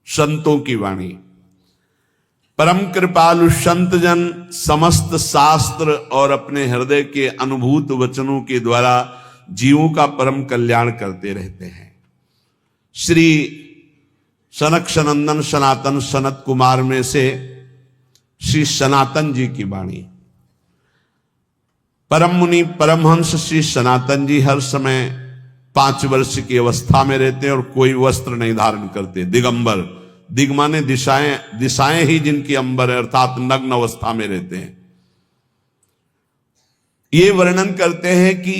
संतों की वाणी। परम कृपालु संत जन समस्त शास्त्र और अपने हृदय के अनुभूत वचनों के द्वारा जीवों का परम कल्याण करते रहते हैं। श्री सनक सनंदन सनातन सनत कुमार में से श्री सनातन जी की वाणी। परम मुनि परमहंस श्री सनातन जी हर समय 5 वर्ष की अवस्था में रहते हैं और कोई वस्त्र नहीं धारण करते, दिगंबर। दिग माने दिशाएं, दिशाएं ही जिनकी अंबर है, अर्थात नग्न अवस्था में रहते हैं। ये वर्णन करते हैं कि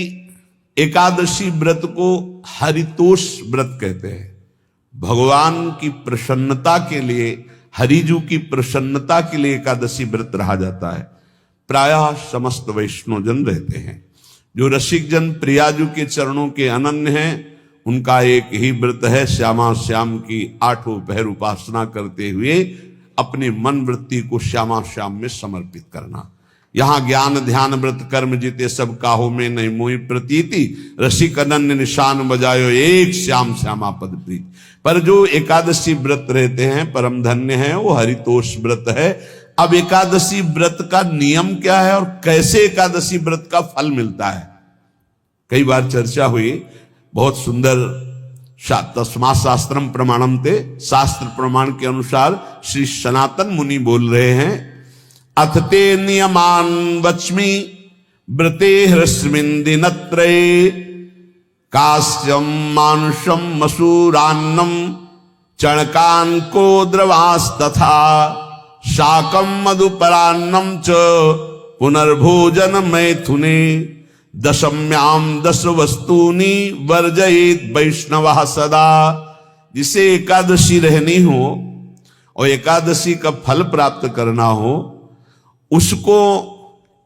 एकादशी व्रत को हरितोष व्रत कहते हैं। भगवान की प्रसन्नता के लिए, हरिजू की प्रसन्नता के लिए एकादशी व्रत रहा जाता है। प्रायः समस्त वैष्णव जन रहते हैं। जो रसिक जन प्रियाजू के चरणों के अनन्य हैं, उनका एक ही व्रत है, श्यामा श्याम की 8 पहर उपासना करते हुए अपनी मन वृत्ति को श्यामा श्याम में समर्पित करना। यहां ज्ञान ध्यान व्रत कर्म जीते सब काहो में नहीं मोहि प्रतीति, रसिक अनन्य निशान बजायो एक श्याम श्यामा पद प्रीति। पर जो एकादशी व्रत रहते हैं परम धन्य है, वो हरितोष व्रत है। अब एकादशी व्रत का नियम क्या है और कैसे एकादशी व्रत का फल मिलता है, कई बार चर्चा हुई। बहुत सुंदर तस्मा शास्त्रम प्रमाणम ते, शास्त्र प्रमाण के अनुसार श्री सनातन मुनि बोल रहे हैं, अथ ते नियमान वच्मि व्रते ह्रस्मिन् दिनत्रये, कास्यम मानुषम मसूरान्नम चणकान को द्रवास्तथा, शाकम मधुपरान्नम च पुनर्भोजन मैथुने, दशम्याम 10 वस्तूनि वर्जयेत वैष्णवः सदा। जिसे एकादशी रहनी हो और एकादशी का फल प्राप्त करना हो, उसको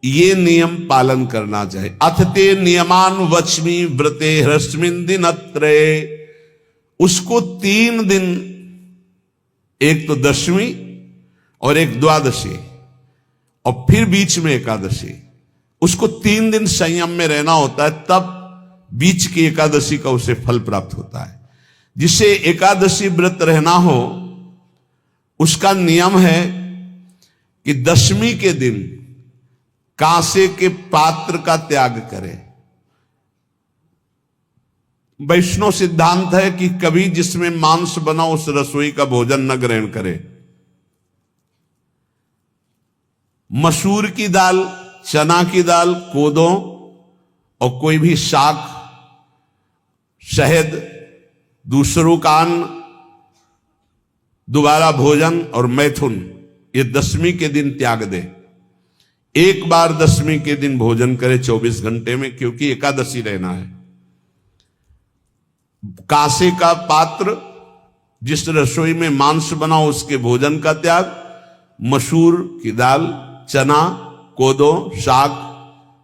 ये नियम पालन करना चाहिए। अथ ते नियमान वच्मि व्रते ह्रस्मिन् दिनत्रये, उसको 3 दिन, एक तो दशमी और एक द्वादशी और फिर बीच में एकादशी, उसको 3 दिन संयम में रहना होता है, तब बीच की एकादशी का उसे फल प्राप्त होता है। जिसे एकादशी व्रत रहना हो उसका नियम है कि दशमी के दिन कांसे के पात्र का त्याग करे। वैष्णव सिद्धांत है कि कभी जिसमें मांस बना उस रसोई का भोजन न ग्रहण करे। मसूर की दाल, चना की दाल, कोदों और कोई भी शाक, शहद, दूसरों का अन्न, दोबारा भोजन और मैथुन, ये दशमी के दिन त्याग दे। एक बार दशमी के दिन भोजन करे 24 घंटे में, क्योंकि एकादशी रहना है। कांसे का पात्र, जिस रसोई में मांस बना उसके भोजन का त्याग, मसूर की दाल, चना, कोदो, शाक,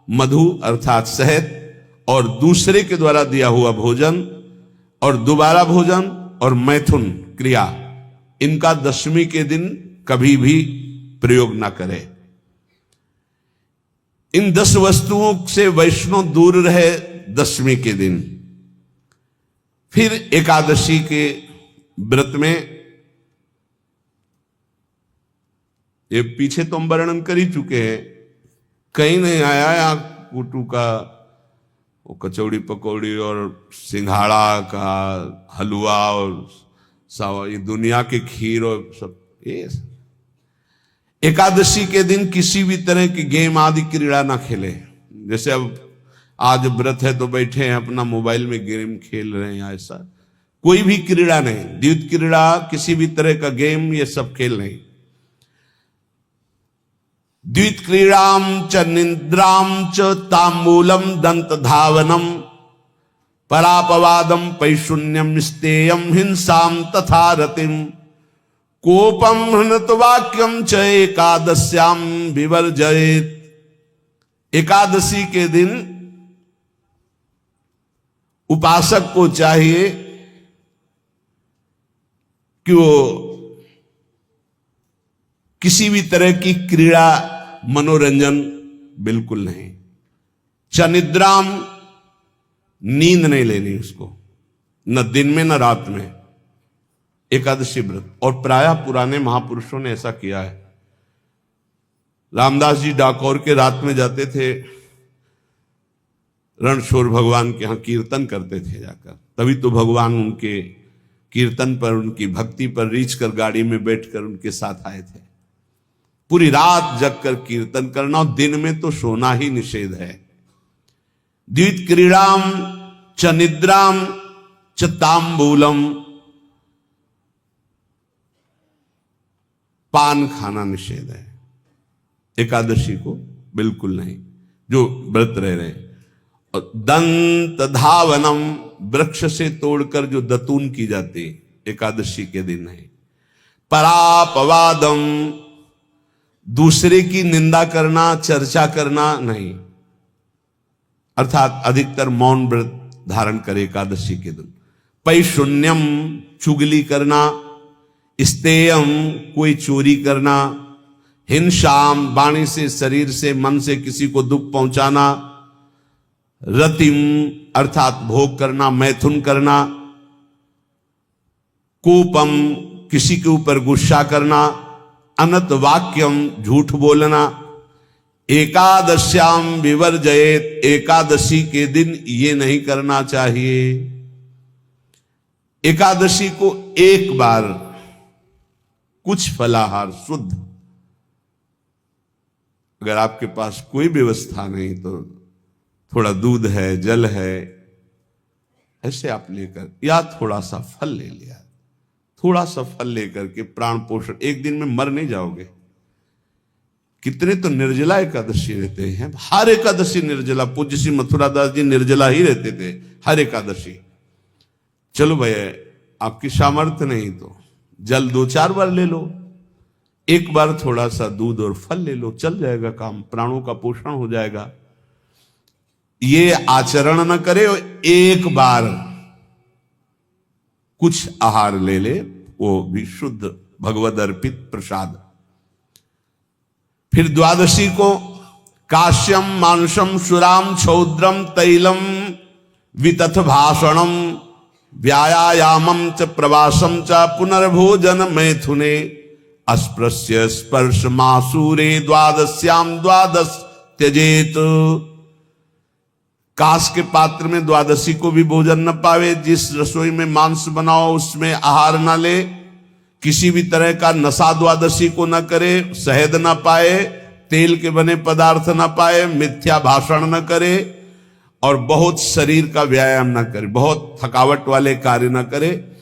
मधु अर्थात शहद और दूसरे के द्वारा दिया हुआ भोजन और दोबारा भोजन और मैथुन क्रिया, इनका दशमी के दिन कभी भी प्रयोग ना करे। इन 10 वस्तुओं से वैष्णव दूर रहे दशमी के दिन। फिर एकादशी के व्रत में, ये पीछे तो हम वर्णन कर ही चुके हैं, कहीं नहीं आया या कुटू का वो कचौड़ी पकौड़ी और सिंघाड़ा का हलवा और ये दुनिया के खीर और सब। ये एकादशी के दिन किसी भी तरह की गेम आदि क्रीड़ा ना खेले। जैसे अब आज व्रत है तो बैठे हैं अपना मोबाइल में गेम खेल रहे हैं, ऐसा कोई भी क्रीड़ा नहीं। द्वैत क्रीड़ा, किसी भी तरह का गेम, ये सब खेल नहीं। द्वित क्रीड़ाम च निद्राम च तांबूलम दंत धावनम, परापवादम पैशून्यम स्तेयम हिंसाम तथा रतिम, कोपम हृणत वाक्यम च एकादश्याम विवर्जयेत। एकादशी के दिन उपासक को चाहिए कि वो किसी भी तरह की क्रीड़ा, मनोरंजन बिल्कुल नहीं। चनिद्राम, नींद नहीं लेनी उसको, न दिन में न रात में। एकादशी व्रत। और प्रायः पुराने महापुरुषों ने ऐसा किया है। रामदास जी डाकोर के रात में जाते थे, रणछोड़ भगवान के यहाँ कीर्तन करते थे जाकर, तभी तो भगवान उनके कीर्तन पर, उनकी भक्ति पर रीछ कर गाड़ी में बैठकर उनके साथ आए थे। पूरी रात जगकर कीर्तन करना, और दिन में तो सोना ही निषेध है। द्वित क्रीड़ाम च निद्राम च तांबूलम, पान खाना निषेध है एकादशी को, बिल्कुल नहीं, जो व्रत रह रहे हैं। और दंत धावनम, वृक्ष से तोड़कर जो दतून की जाती एकादशी के दिन है। परापवादम, दूसरे की निंदा करना, चर्चा करना नहीं, अर्थात अधिकतर मौन व्रत धारण करे एकादशी के दिन। पैशून्यम, चुगली करना। स्तेयम, कोई चोरी करना। हिंसाम, वाणी से, शरीर से, मन से किसी को दुख पहुंचाना। रतिम, अर्थात भोग करना, मैथुन करना। कोपम, किसी के ऊपर गुस्सा करना। अनत वाक्यम, झूठ बोलना। एकादश्याम विवर्जयेत, एकादशी के दिन ये नहीं करना चाहिए। एकादशी को एक बार कुछ फलाहार शुद्ध, अगर आपके पास कोई व्यवस्था नहीं तो थोड़ा दूध है, जल है, ऐसे आप लेकर, या थोड़ा सा फल ले लिया, थोड़ा सा फल लेकर के प्राण पोषण, एक दिन में मर नहीं जाओगे। कितने तो निर्जला एकादशी रहते हैं, हर एकादशी निर्जला। पूज्य श्री मथुरा दास जी निर्जला ही रहते थे हर एकादशी। चलो भैया, आपकी सामर्थ्य नहीं तो जल 2-4 बार ले लो, एक बार थोड़ा सा दूध और फल ले लो, चल जाएगा काम, प्राणों का पोषण हो जाएगा। ये आचरण न करे, एक बार कुछ आहार ले ले, वो भी शुद्ध भगवद अर्पित प्रसाद। फिर द्वादशी को काश्यम मांसम सुराम छौद्रम तैलम वितथ भाषणम व्यायामम च प्रवासम च पुनर्भोजन मैथुने अस्पृश्य स्पर्श मासूरे द्वादश्याम द्वादश त्यजेत। कांस के पात्र में द्वादशी को भी भोजन न पावे। जिस रसोई में मांस बनाओ उसमें आहार न ले। किसी भी तरह का नशा द्वादशी को न करे। शहद न पाए, तेल के बने पदार्थ न पाए, मिथ्या भाषण न करे, और बहुत शरीर का व्यायाम न करे, बहुत थकावट वाले कार्य न करे।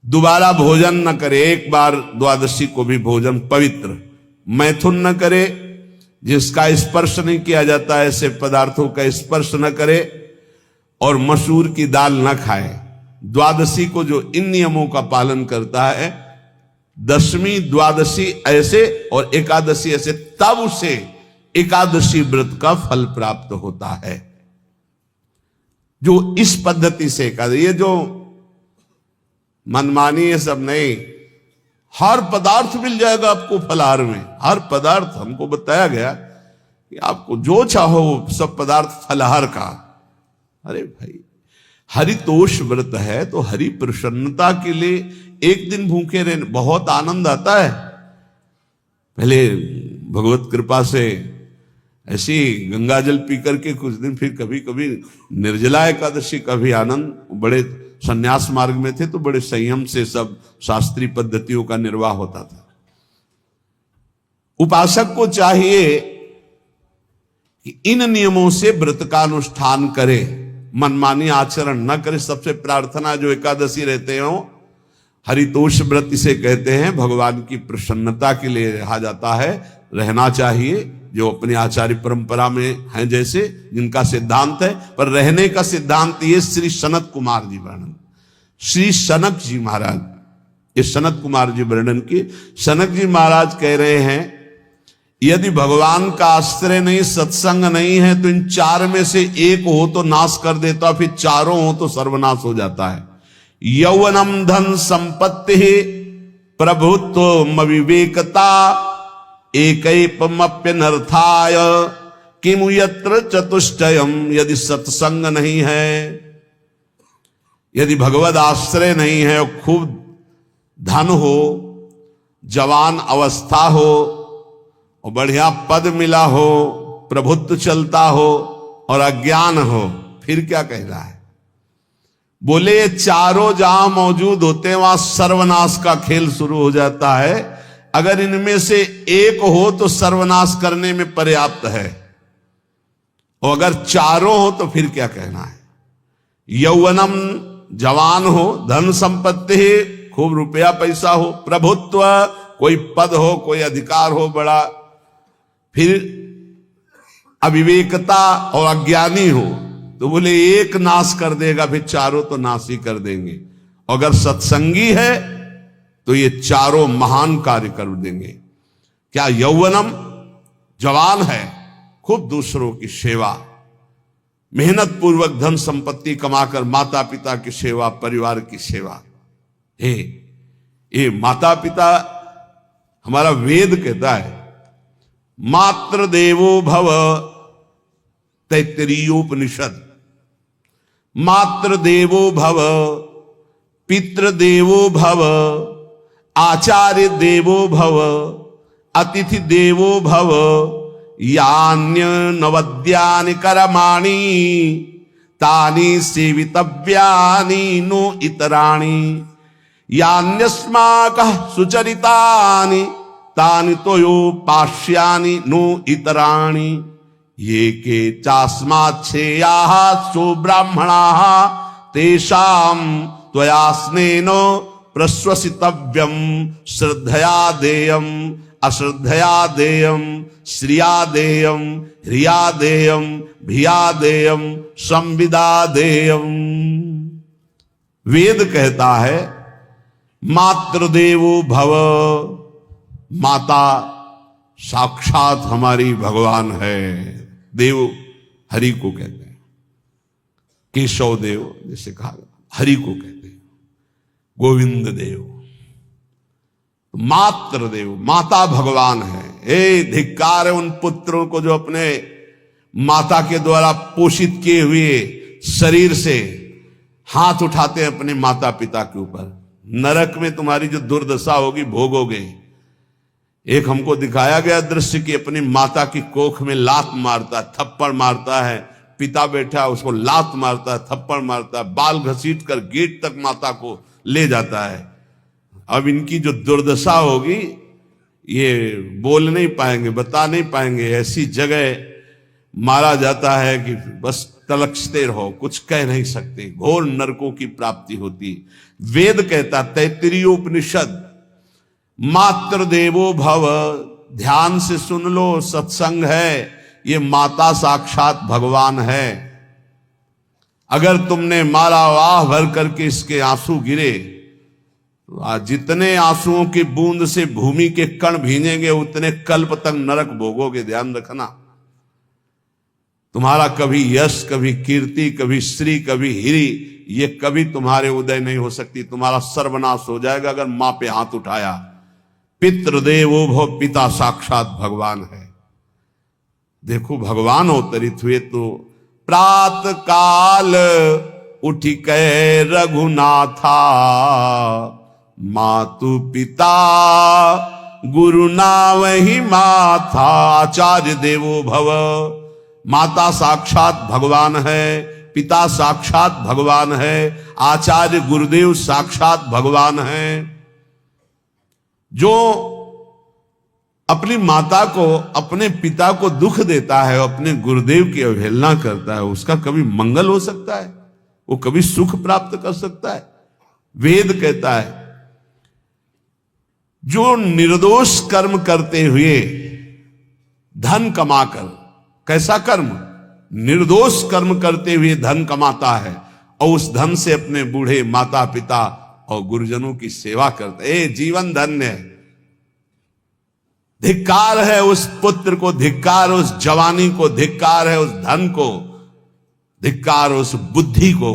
दोबारा भोजन न करे, एक बार द्वादशी को भी भोजन पवित्र। मैथुन न करे, जिसका स्पर्श नहीं किया जाता ऐसे पदार्थों का स्पर्श न करे, और मसूर की दाल न खाए। द्वादशी को जो इन नियमों का पालन करता है, दशमी द्वादशी ऐसे और एकादशी ऐसे, तब उसे एकादशी व्रत का फल प्राप्त होता है। जो इस पद्धति से एकादशी, ये जो मनमानी है सब नहीं, हर पदार्थ मिल जाएगा आपको फलाहार में। हर पदार्थ हमको बताया गया कि आपको जो चाहो सब पदार्थ फलाहार का। अरे भाई, हरितोष व्रत है तो हरि प्रसन्नता के लिए एक दिन भूखे रहने बहुत आनंद आता है। पहले भगवत कृपा से ऐसी गंगा जल पी करके कुछ दिन, फिर कभी कभी निर्जला एकादशी का भी आनंद। बड़े संन्यास मार्ग में थे तो बड़े संयम से सब शास्त्रीय पद्धतियों का निर्वाह होता था। उपासक को चाहिए कि इन नियमों से व्रत का अनुष्ठान करे, मनमानी आचरण न करे। सबसे प्रार्थना जो एकादशी रहते हो, हरितोष व्रत इसे कहते हैं, भगवान की प्रसन्नता के लिए रहा जाता है, रहना चाहिए। जो अपनी आचार्य परंपरा में हैं, जैसे जिनका सिद्धांत है, पर रहने का सिद्धांत ये श्री सनत कुमार जी वर्णन, श्री सनक जी महाराज, ये सनत कुमार जी वर्णन की। सनक जी महाराज कह रहे हैं, यदि भगवान का आश्रय नहीं, सत्संग नहीं है, तो इन 4 में से एक हो तो नाश कर देता, फिर चारों हो तो सर्वनाश हो जाता है। यौवनम धन संपत्ति प्रभुत्व विवेकता एकैपमप्यनर्थाय किमु यत्र चतुष्टयम। यदि सत्संग नहीं है, यदि भगवद आश्रय नहीं है और खूब धन हो, जवान अवस्था हो और बढ़िया पद मिला हो, प्रभुत्व चलता हो और अज्ञान हो, फिर क्या कह रहा है? बोले ये चारों जहां मौजूद होते हैं वहां सर्वनाश का खेल शुरू हो जाता है। अगर इनमें से एक हो तो सर्वनाश करने में पर्याप्त है, और अगर चारों हो तो फिर क्या कहना है? यौवनम, जवान हो, धन संपत्ति, खूब रुपया पैसा हो, प्रभुत्व, कोई पद हो, कोई अधिकार हो बड़ा, फिर अविवेकता और अज्ञानी हो, तो बोले एक नाश कर देगा, फिर चारों तो नाश ही कर देंगे। अगर सत्संगी है तो ये चारों महान कार्य कर देंगे। क्या यौवनम, जवान है, खूब दूसरों की सेवा, मेहनत पूर्वक धन संपत्ति कमाकर माता पिता की सेवा, परिवार की सेवा। ये माता पिता, हमारा वेद कहता है मातृ देवो भव, तैत्तरीयोपनिषद, मातृ देवो भव, पितृ देवो भव, आचार्य देवो भव, अतिथि देवो भव, यान्य नवद्यानि कर्माणि तानि सेवितव्यानि नो इतराणि, यान्यस्माकः सुचरितानि तानि तोयोपास्यानि नो इतराणि, ये के चास्माच्छेयाः सो ब्राह्मणाः तेषां त्वया स्नेन प्रश्वसितव्यं, श्रद्धया देयं, अश्रद्धया देयं, श्रिया देयं, ह्रिया देयं, भिया देयं, संविदा देयं। वेद कहता है मातृदेवो भव, माता साक्षात हमारी भगवान है। देव हरि को कहते हैं, केशव देव जैसे कहा, हरि को कहते हैं गोविंद देव। मातृ देव, माता भगवान है। धिक्कार है उन पुत्रों को जो अपने माता के द्वारा पोषित किए हुए शरीर से हाथ उठाते हैं अपने माता पिता के ऊपर। नरक में तुम्हारी जो दुर्दशा होगी भोगोगे। एक हमको दिखाया गया दृश्य कि अपनी माता की कोख में लात मारता, थप्पड़ मारता है, पिता बैठा उसको लात मारता है, थप्पड़ मारता है, बाल घसीट कर गेट तक माता को ले जाता है। अब इनकी जो दुर्दशा होगी ये बोल नहीं पाएंगे, बता नहीं पाएंगे। ऐसी जगह मारा जाता है कि बस तलकते रहो, कुछ कह नहीं सकते। घोर नरकों की प्राप्ति होती। वेद कहता, तैत्तरीयोपनिषद, मातृ देवो भव। ध्यान से सुन लो, सत्संग है, ये माता साक्षात भगवान है। अगर तुमने मारा वाह भर करके इसके आंसू गिरे, जितने आंसुओं की बूंद से भूमि के कण भींजेंगे उतने कल्प तक नरक भोगोगे। ध्यान रखना, तुम्हारा कभी यश, कभी कीर्ति, कभी श्री, कभी हिरी, ये कभी तुम्हारे उदय नहीं हो सकती। तुम्हारा सर्वनाश हो जाएगा अगर मां पे हाथ उठाया। पितृदेवो भव, पिता साक्षात भगवान है। देखो भगवान अवतरित हुए तो प्रात काल उठी कै रघुनाथा, मातु पिता गुरु नावहि माथा। आचार्य देवो भव, माता साक्षात भगवान है, पिता साक्षात भगवान है, आचार्य गुरुदेव साक्षात भगवान है। जो अपनी माता को, अपने पिता को दुख देता है, अपने गुरुदेव की अवहेलना करता है, उसका कभी मंगल हो सकता है? वो कभी सुख प्राप्त कर सकता है? वेद कहता है जो निर्दोष कर्म करते हुए धन कमाकर, कैसा कर्म? निर्दोष कर्म करते हुए धन कमाता है और उस धन से अपने बूढ़े माता पिता और गुरुजनों की सेवा करते, जीवन धन्य है। धिक्कार है उस पुत्र को, धिक्कार उस जवानी को, धिक्कार है उस धन को, धिक्कार उस बुद्धि को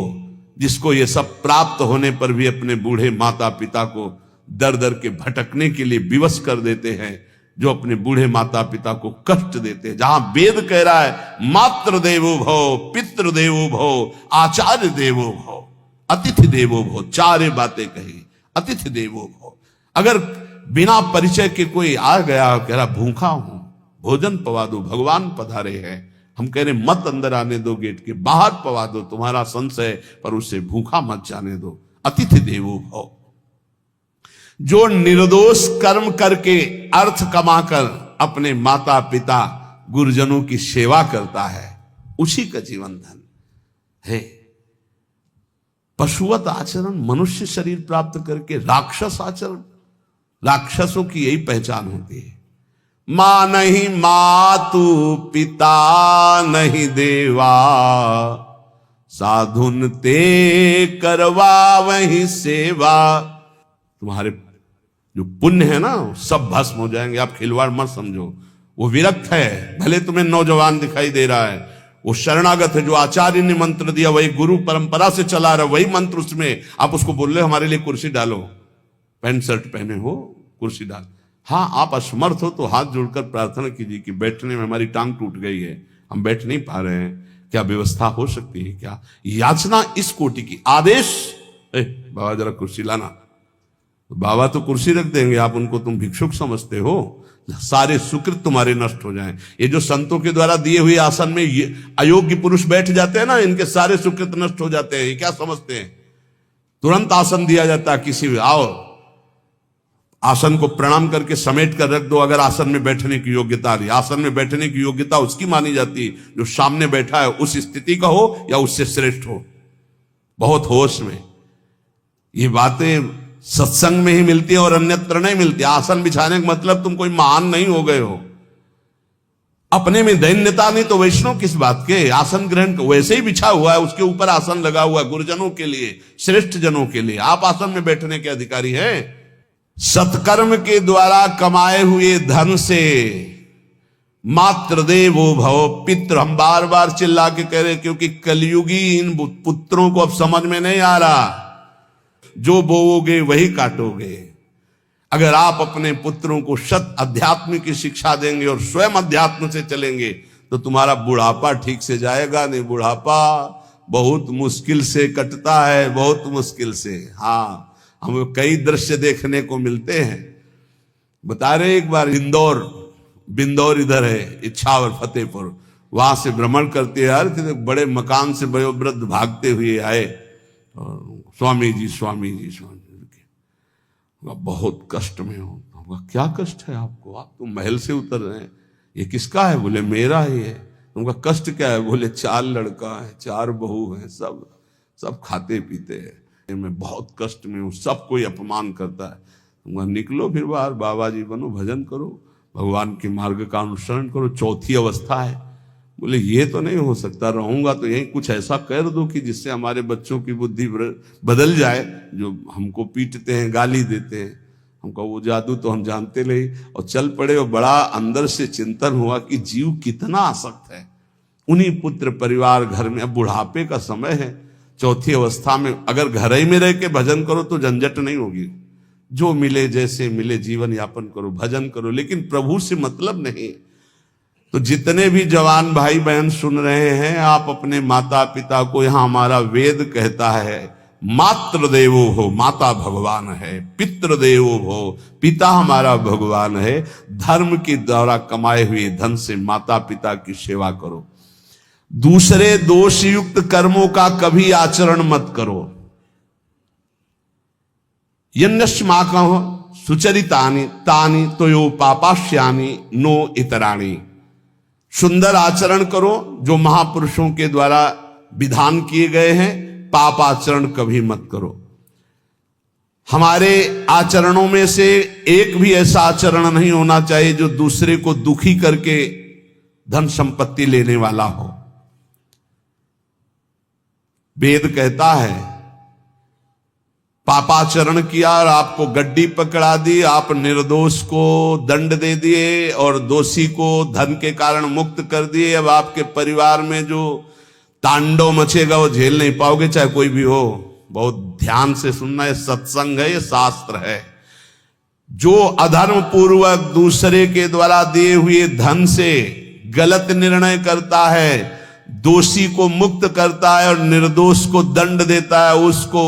जिसको ये सब प्राप्त होने पर भी अपने बूढ़े माता पिता को दर दर के भटकने के लिए विवश कर देते हैं, जो अपने बूढ़े माता पिता को कष्ट देते हैं। जहां वेद कह रहा है मातृ देवो भव, पितृ देवो भव, आचार्य देवो भव, अतिथि देवो भव, चारे बातें कही, अतिथि देवो भव। अगर बिना परिचय के कोई आ गया, कह रहा भूखा हूं, भोजन पवा दो, भगवान पधारे हैं, हम कह रहे मत अंदर आने दो, गेट के बाहर पवा दो, तुम्हारा संशय, पर उसे भूखा मत जाने दो, अतिथि देवो भव। जो निर्दोष कर्म करके अर्थ कमाकर अपने माता पिता गुरुजनों की सेवा करता है, उसी का जीवन धन है। पशुवत आचरण, मनुष्य शरीर प्राप्त करके राक्षस आचरण, राक्षसों की यही पहचान होती है। मां नहीं मातु पिता नहीं देवा, साधुन ते करवा वही सेवा। तुम्हारे जो पुण्य है ना सब भस्म हो जाएंगे, आप खिलवाड़ मत समझो। वो विरक्त है, भले तुम्हें नौजवान दिखाई दे रहा है, वो शरणागत है, जो आचार्य ने मंत्र दिया वही गुरु परंपरा से चला रहा, वही मंत्र उसमें, आप उसको बोल रहे हमारे लिए कुर्सी डालो, पैंट शर्ट पहने हो कुर्सी डाल। हाँ, आप असमर्थ हो तो हाथ जोड़कर प्रार्थना कीजिए कि बैठने में हमारी टांग टूट गई है, हम बैठ नहीं पा रहे हैं, क्या व्यवस्था हो सकती है क्या? याचना इस कोटि की। आदेश, बाबा जरा कुर्सी लाना, तो बाबा तो कुर्सी रख देंगे, आप उनको तुम भिक्षुक समझते हो, सारे सुकृत तुम्हारे नष्ट हो जाएं। ये जो संतों के द्वारा दिए हुए आसन में ये अयोग्य पुरुष बैठ जाते हैं ना, इनके सारे सुकृत नष्ट हो जाते हैं। ये क्या समझते हैं? तुरंत आसन दिया जाता है, किसी आओ आसन को प्रणाम करके समेट कर रख दो, अगर आसन में बैठने की योग्यता रही। आसन में बैठने की योग्यता उसकी मानी जाती है जो सामने बैठा है, उस स्थिति का हो या उससे श्रेष्ठ हो। बहुत होश में ये बातें सत्संग में ही मिलती है और अन्यत्र नहीं मिलती। आसन बिछाने का मतलब तुम कोई महान नहीं हो गए हो, अपने में दैन्यता नहीं तो वैष्णव किस बात के? आसन ग्रहण वैसे ही बिछा हुआ है, उसके ऊपर आसन लगा हुआ है गुरुजनों के लिए, श्रेष्ठ जनों के लिए। आप आसन में बैठने के अधिकारी हैं। सत्कर्म के द्वारा कमाए हुए धन से मात्र देवो भव पितृ, हम बार बार चिल्ला के कह रहे, क्योंकि कलयुगी इन पुत्रों को अब समझ में नहीं आ रहा। जो बोओगे वही काटोगे। अगर आप अपने पुत्रों को सत अध्यात्म की शिक्षा देंगे और स्वयं अध्यात्म से चलेंगे तो तुम्हारा बुढ़ापा ठीक से जाएगा नहीं। बुढ़ापा बहुत मुश्किल से कटता है, बहुत मुश्किल से। हाँ, हमें कई दृश्य देखने को मिलते हैं। बता रहे एक बार बिंदौर इधर है, इच्छावर फतेहपुर, वहां से भ्रमण करते यार, बड़े मकान से वयोवृद्ध भागते हुए आए, स्वामी जी बहुत कष्ट में हो। क्या कष्ट है आपको? आप तो महल से उतर रहे हैं, ये किसका है? बोले मेरा ही है। तुमका कष्ट क्या है? बोले 4 लड़का है, 4 बहू है, सब खाते पीते हैं, मैं बहुत कष्ट में हूं, सब कोई अपमान करता है। तुमका निकलो फिर बाहर, बाबा जी बनो, भजन करो, भगवान के मार्ग का अनुसरण करो। चौथी अवस्था है। बोले ये तो नहीं हो सकता, रहूंगा तो यही कुछ ऐसा कर दो कि जिससे हमारे बच्चों की बुद्धि बदल जाए, जो हमको पीटते हैं, गाली देते हैं। हमको वो जादू तो हम जानते नहीं, और चल पड़े। और बड़ा अंदर से चिंतन हुआ कि जीव कितना आसक्त है उन्हीं पुत्र परिवार घर में। अब बुढ़ापे का समय है, चौथी अवस्था में अगर घर ही में रह के भजन करो तो झंझट नहीं होगी। जो मिले जैसे मिले जीवन यापन करो, भजन करो, लेकिन प्रभु से मतलब नहीं। तो जितने भी जवान भाई बहन सुन रहे हैं, आप अपने माता पिता को, यहां हमारा वेद कहता है मात्र देवो हो, माता भगवान है, पितृ देवो हो, पिता हमारा भगवान है। धर्म के द्वारा कमाए हुए धन से माता पिता की सेवा करो। दूसरे दोष युक्त कर्मों का कभी आचरण मत करो। यन्नस्माकं सुचरितानि तानि तयो पापाश्यानि नो इतराणि। सुंदर आचरण करो जो महापुरुषों के द्वारा विधान किए गए हैं, पाप आचरण कभी मत करो। हमारे आचरणों में से एक भी ऐसा आचरण नहीं होना चाहिए जो दूसरे को दुखी करके धन संपत्ति लेने वाला हो। वेद कहता है पापाचरण किया और आपको गड्डी पकड़ा दी, आप निर्दोष को दंड दे दिए और दोषी को धन के कारण मुक्त कर दिए। अब आपके परिवार में जो तांडव मचेगा वो झेल नहीं पाओगे, चाहे कोई भी हो। बहुत ध्यान से सुनना, है सत्संग है, ये शास्त्र है। जो अधर्म पूर्वक दूसरे के द्वारा दिए हुए धन से गलत निर्णय करता है, दोषी को मुक्त करता है और निर्दोष को दंड देता है। उसको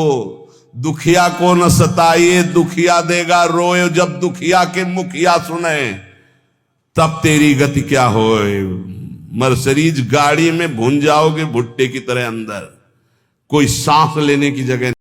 दुखिया को न सताइए, दुखिया देगा रोए, जब दुखिया के मुखिया सुने तब तेरी गति क्या होए। मर्सरीज गाड़ी में भून जाओगे भुट्टे की तरह अंदर, कोई सांस लेने की जगह